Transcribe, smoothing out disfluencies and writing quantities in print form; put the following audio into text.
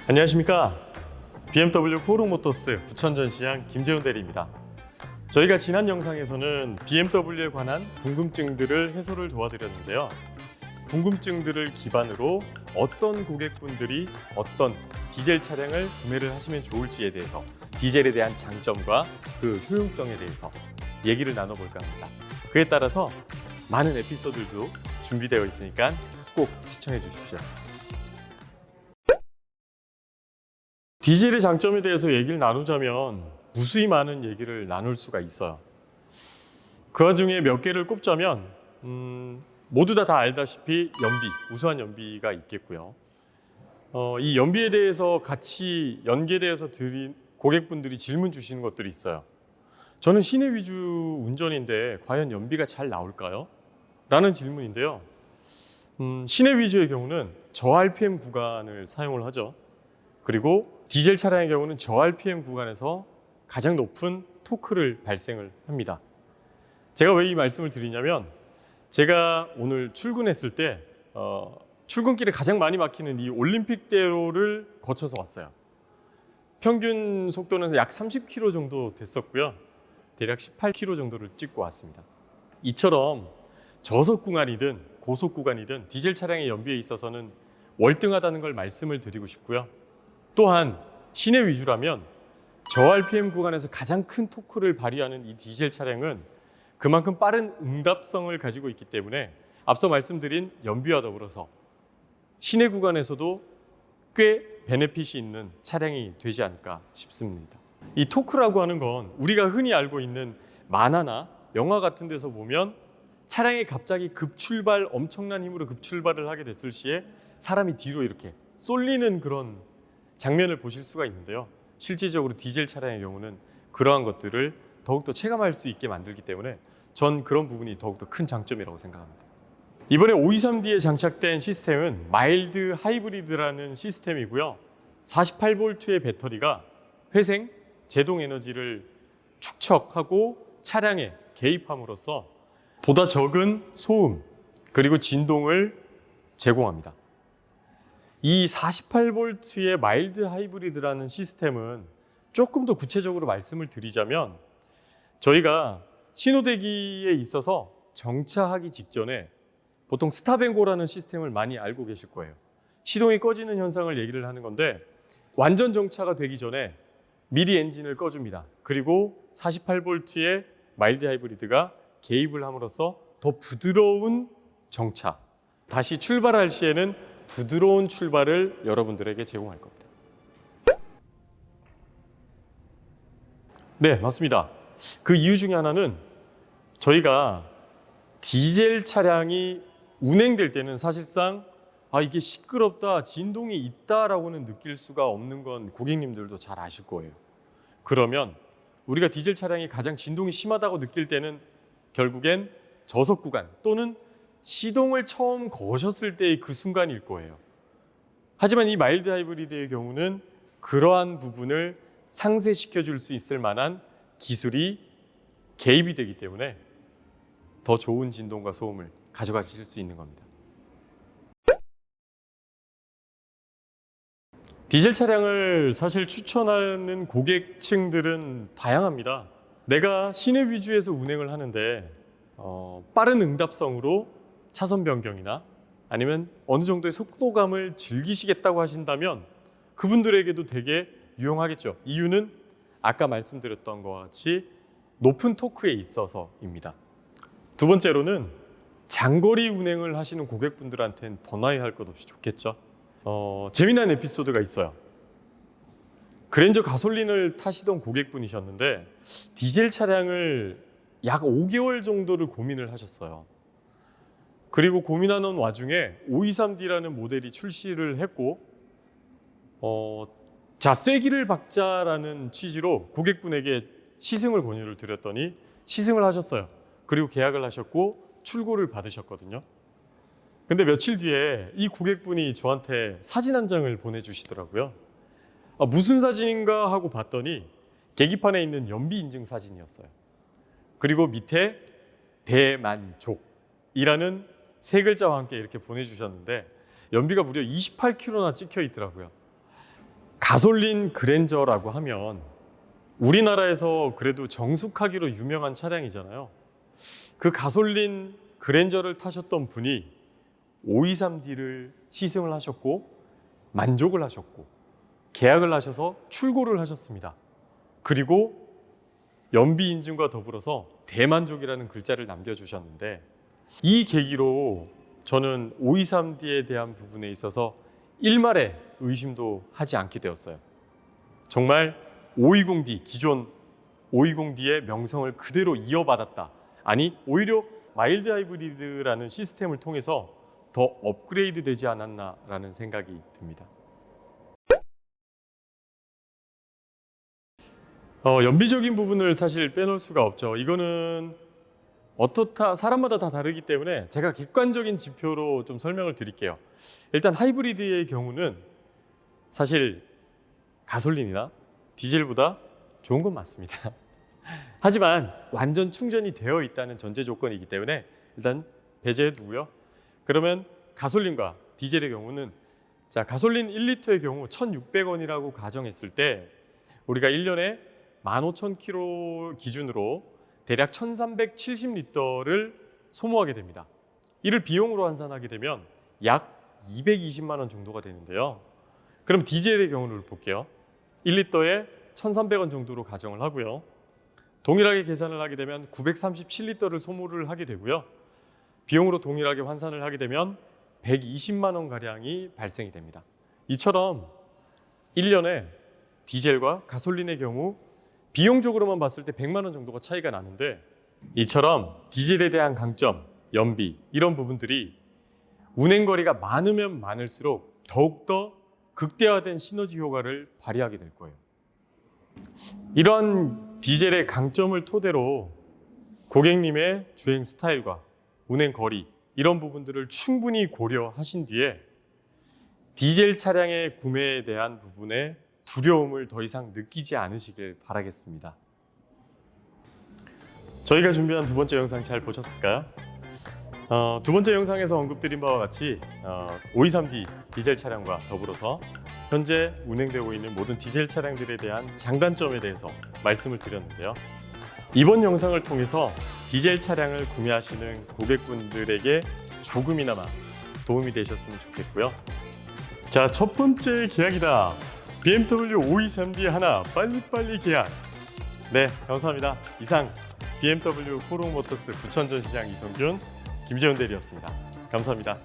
안녕하십니까. BMW 포르모터스 부천전시장 김재훈 대리입니다. 저희가 지난 영상에서는 BMW에 관한 궁금증들을 해소를 도와드렸는데요. 궁금증들을 기반으로 어떤 고객분들이 어떤 디젤 차량을 구매를 하시면 좋을지에 대해서, 디젤에 대한 장점과 그 효용성에 대해서 얘기를 나눠볼까 합니다. 그에 따라서 많은 에피소드도 준비되어 있으니까 꼭 시청해 주십시오. 디젤의 장점에 대해서 얘기를 나누자면 무수히 많은 얘기를 나눌 수가 있어요. 그 와중에 몇 개를 꼽자면 모두 다 알다시피 연비, 우수한 연비가 있겠고요. 이 연비에 대해서 같이 연계되어서 드린 고객분들이 질문 주시는 것들이 있어요. 저는 시내 위주 운전인데 과연 연비가 잘 나올까요? 라는 질문인데요. 시내 위주의 경우는 저 RPM 구간을 사용을 하죠. 그리고 디젤 차량의 경우는 저 RPM 구간에서 가장 높은 토크를 발생을 합니다. 제가 왜 이 말씀을 드리냐면, 제가 오늘 출근했을 때 출근길에 가장 많이 막히는 이 올림픽대로를 거쳐서 왔어요. 평균 속도는 약 30km 정도 됐었고요. 대략 18km 정도를 찍고 왔습니다. 이처럼 저속 구간이든 고속 구간이든 디젤 차량의 연비에 있어서는 월등하다는 걸 말씀을 드리고 싶고요. 또한 시내 위주라면 저 RPM 구간에서 가장 큰 토크를 발휘하는 이 디젤 차량은 그만큼 빠른 응답성을 가지고 있기 때문에 앞서 말씀드린 연비와 더불어서 시내 구간에서도 꽤 베네핏이 있는 차량이 되지 않을까 싶습니다. 이 토크라고 하는 건 우리가 흔히 알고 있는 만화나 영화 같은 데서 보면 차량이 갑자기 급출발, 엄청난 힘으로 급출발을 하게 됐을 시에 사람이 뒤로 이렇게 쏠리는 그런 장면을 보실 수가 있는데요. 실질적으로 디젤 차량의 경우는 그러한 것들을 더욱더 체감할 수 있게 만들기 때문에 전 그런 부분이 더욱더 큰 장점이라고 생각합니다. 이번에 523D에 장착된 시스템은 마일드 하이브리드라는 시스템이고요. 48V의 배터리가 회생, 제동 에너지를 축적하고 차량에 개입함으로써 보다 적은 소음 그리고 진동을 제공합니다. 이 48V의 마일드 하이브리드라는 시스템은 조금 더 구체적으로 말씀을 드리자면, 저희가 신호대기에 있어서 정차하기 직전에 보통 스탑앤고라는 시스템을 많이 알고 계실 거예요. 시동이 꺼지는 현상을 얘기를 하는 건데, 완전 정차가 되기 전에 미리 엔진을 꺼줍니다. 그리고 48V의 마일드 하이브리드가 개입을 함으로써 더 부드러운 정차, 다시 출발할 시에는 부드러운 출발을 여러분들에게 제공할 겁니다. 네, 맞습니다. 그 이유 중에 하나는 저희가 디젤 차량이 운행될 때는 사실상 이게 시끄럽다, 진동이 있다라고는 느낄 수가 없는 건 고객님들도 잘 아실 거예요. 그러면 우리가 디젤 차량이 가장 진동이 심하다고 느낄 때는 결국엔 저속 구간 또는 시동을 처음 거셨을 때의 그 순간일 거예요. 하지만 이 마일드 하이브리드의 경우는 그러한 부분을 상쇄시켜 줄 수 있을 만한 기술이 개입이 되기 때문에 더 좋은 진동과 소음을 가져가실 수 있는 겁니다. 디젤 차량을 사실 추천하는 고객층들은 다양합니다. 내가 시내 위주에서 운행을 하는데 빠른 응답성으로 차선 변경이나 아니면 어느 정도의 속도감을 즐기시겠다고 하신다면 그분들에게도 되게 유용하겠죠. 이유는 아까 말씀드렸던 것과 같이 높은 토크에 있어서입니다. 두 번째로는 장거리 운행을 하시는 고객분들한테는 더 나이 할 것 없이 좋겠죠. 재미난 에피소드가 있어요. 그랜저 가솔린을 타시던 고객분이셨는데 디젤 차량을 약 5개월 정도를 고민을 하셨어요. 그리고 고민하는 와중에 523D라는 모델이 출시를 했고 쐐기를 박자라는 취지로 고객분에게 시승을 권유를 드렸더니 시승을 하셨어요. 그리고 계약을 하셨고 출고를 받으셨거든요. 근데 며칠 뒤에 이 고객분이 저한테 사진 한 장을 보내주시더라고요. 무슨 사진인가 하고 봤더니 계기판에 있는 연비 인증 사진이었어요. 그리고 밑에 대만족이라는 세 글자와 함께 이렇게 보내주셨는데 연비가 무려 28km나 찍혀 있더라고요. 가솔린 그랜저라고 하면 우리나라에서 그래도 정숙하기로 유명한 차량이잖아요. 그 가솔린 그랜저를 타셨던 분이 523D를 시승을 하셨고 만족을 하셨고 계약을 하셔서 출고를 하셨습니다. 그리고 연비 인증과 더불어서 대만족이라는 글자를 남겨주셨는데, 이 계기로 저는 523D에 대한 부분에 있어서 일말의 의심도 하지 않게 되었어요. 정말 520D, 기존 520D의 명성을 그대로 이어받았다. 아니, 오히려 마일드 하이브리드라는 시스템을 통해서 더 업그레이드 되지 않았나라는 생각이 듭니다. 연비적인 부분을 사실 빼놓을 수가 없죠. 이거는 사람마다 다 다르기 때문에 제가 객관적인 지표로 좀 설명을 드릴게요. 일단 하이브리드의 경우는 사실 가솔린이나 디젤보다 좋은 건 맞습니다. 하지만 완전 충전이 되어 있다는 전제 조건이기 때문에 일단 배제해 두고요. 그러면 가솔린과 디젤의 경우는, 자, 가솔린 1리터의 경우 1,600원이라고 가정했을 때 우리가 1년에 15,000km 기준으로 대략 1,370리터를 소모하게 됩니다. 이를 비용으로 환산하게 되면 약 220만 원 정도가 되는데요. 그럼 디젤의 경우를 볼게요. 1리터에 1,300원 정도로 가정을 하고요. 동일하게 계산을 하게 되면 937리터를 소모를 하게 되고요. 비용으로 동일하게 환산을 하게 되면 120만 원 가량이 발생이 됩니다. 이처럼 1년에 디젤과 가솔린의 경우 비용적으로만 봤을 때 100만 원 정도가 차이가 나는데, 이처럼 디젤에 대한 강점, 연비 이런 부분들이 운행거리가 많으면 많을수록 더욱더 극대화된 시너지 효과를 발휘하게 될 거예요. 이런 디젤의 강점을 토대로 고객님의 주행 스타일과 운행 거리 이런 부분들을 충분히 고려하신 뒤에 디젤 차량의 구매에 대한 부분에 두려움을 더 이상 느끼지 않으시길 바라겠습니다. 저희가 준비한 두 번째 영상 잘 보셨을까요? 두 번째 영상에서 언급드린 바와 같이 523D 디젤 차량과 더불어서 현재 운행되고 있는 모든 디젤 차량들에 대한 장단점에 대해서 말씀을 드렸는데요. 이번 영상을 통해서 디젤 차량을 구매하시는 고객분들에게 조금이나마 도움이 되셨으면 좋겠고요. 자, 첫 번째 계약이다. BMW 523D 하나 빨리빨리 계약. 네, 감사합니다. 이상 BMW 포롱모터스 부천전시장 이성균, 김재훈 대리였습니다. 감사합니다.